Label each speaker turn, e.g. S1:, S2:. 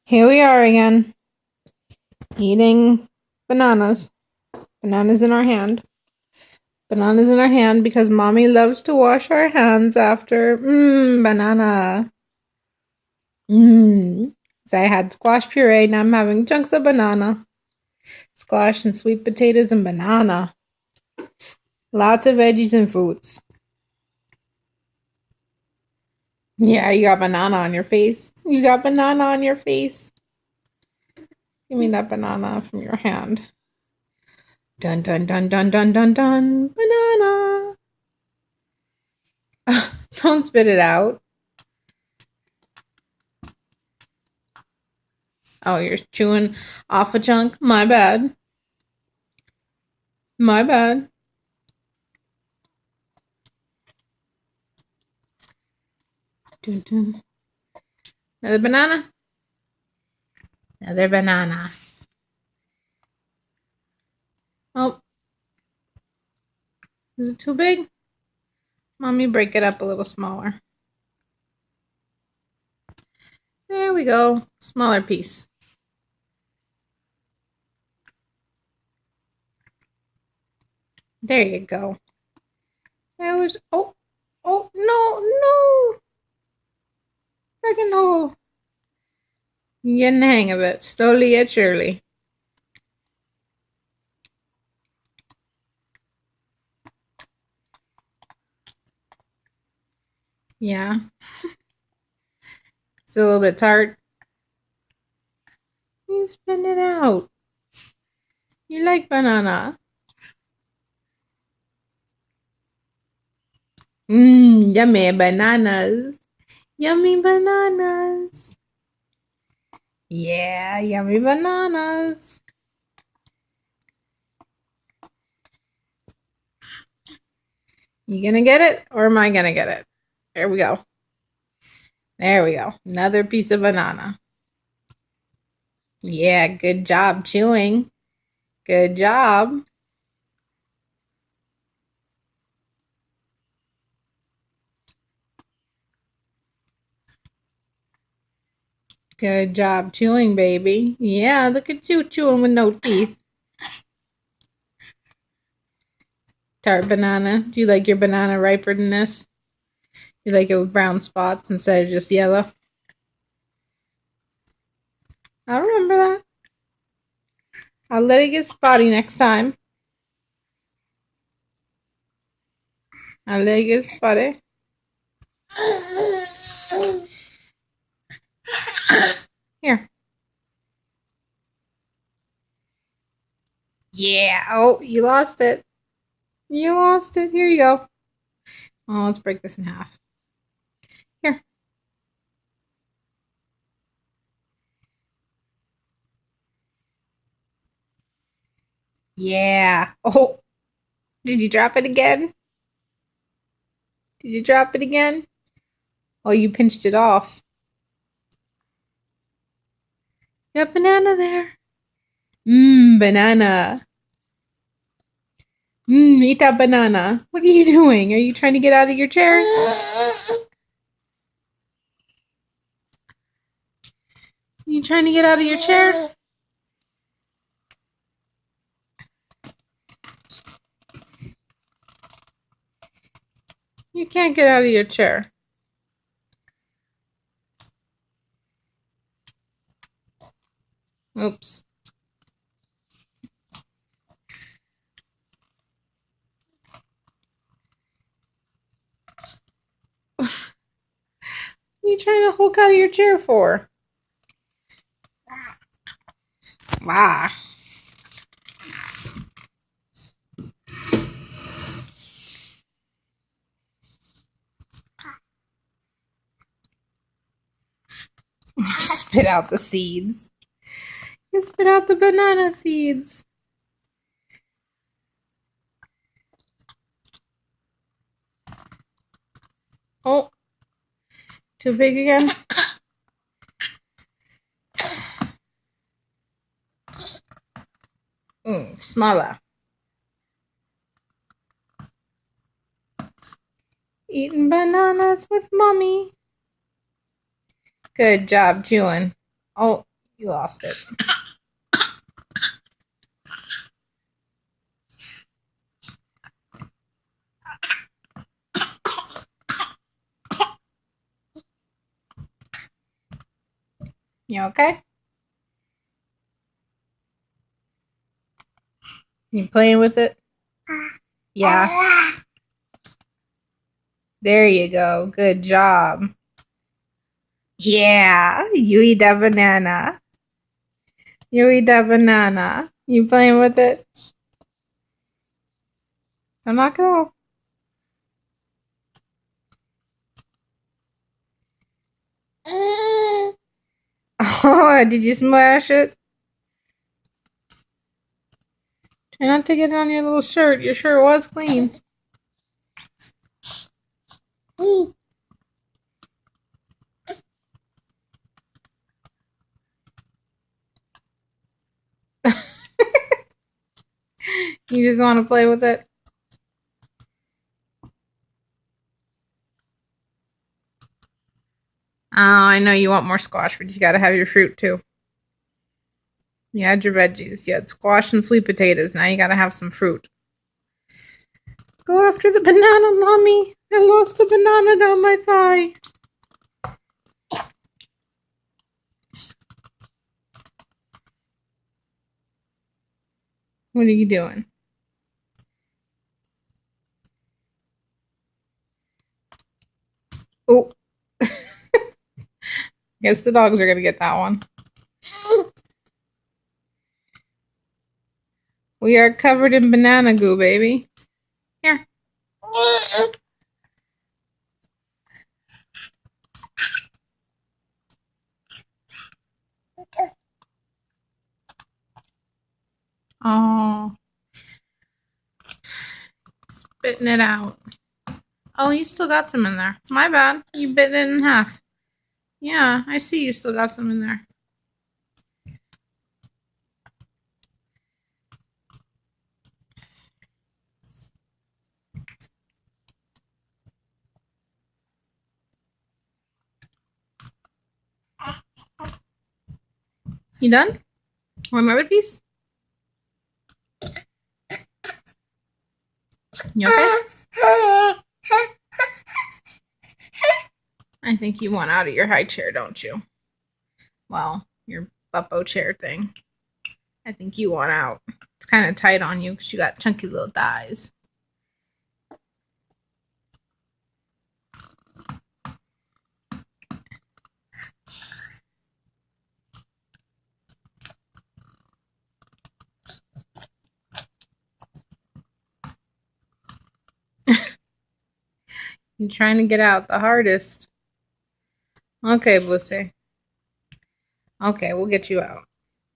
S1: Here we are again, eating bananas. Bananas in our hand. Bananas in our hand because mommy loves to wash our hands after. Banana. So I had squash puree, now I'm having chunks of banana. Squash and sweet potatoes and banana. Lots of veggies and fruits. Yeah, you got banana on your face. You got banana on your face. Give me that banana from your hand. Dun dun dun dun dun dun dun. Banana. Don't spit it out. Oh, you're chewing off a chunk? My bad. My bad. Dun, dun. Another banana. Another banana. Oh. Is it too big? Mommy, break it up a little smaller. There we go. Smaller piece. There you go. That was. Oh, no. Freaking no. You're getting the hang of it. Slowly yet surely. Yeah. It's a little bit tart. You spit it out. You like banana. Yummy bananas. Yummy bananas. Yeah, yummy bananas. You gonna get it or am I gonna get it? There we go. There we go. Another piece of banana. Yeah, good job chewing. Good job. Good job chewing, baby. Yeah, look at you chewing with no teeth. Tart banana. Do you like your banana riper than this? You like it with brown spots instead of just yellow? I'll remember that. I'll let it get spotty next time. I'll let it get spotty. Here. Yeah. Oh, you lost it. You lost it. Here you go. Oh, let's break this in half. Here. Yeah. Oh, did you drop it again? Did you drop it again? Oh, you pinched it off. Got banana there. Banana. Eat that banana. What are you doing? Are you trying to get out of your chair? You trying to get out of your chair? You can't get out of your chair. Oops. What are you trying to hulk out of your chair for? Wow. Spit out the seeds. You spit out the banana seeds. Oh, too big again? Smaller. Eating bananas with mommy. Good job chewing. Oh, You lost it. You okay? You playing with it? Yeah. There you go. Good job. Yeah. You eat that banana. You eat that banana. You playing with it? Don't knock it off. Oh, did you smash it? Try not to get it on your little shirt. Your shirt was clean. You just want to play with it? Oh, I know you want more squash, but you gotta have your fruit too. You had your veggies. You had squash and sweet potatoes. Now you gotta have some fruit. Go after the banana, Mommy. I lost a banana down my thigh. What are you doing? Oh. Guess the dogs are gonna get that one. We are covered in banana goo, baby. Here. Oh. Spitting it out. Oh, you still got some in there. My bad. You bit it in half. Yeah, I see you still got some in there. You done? Want another piece? You okay? I think you want out of your high chair, don't you? Well, your buppo chair thing. I think you want out. It's kind of tight on you because you got chunky little thighs. You're trying to get out the hardest. Okay, Bussy. Okay, we'll get you out.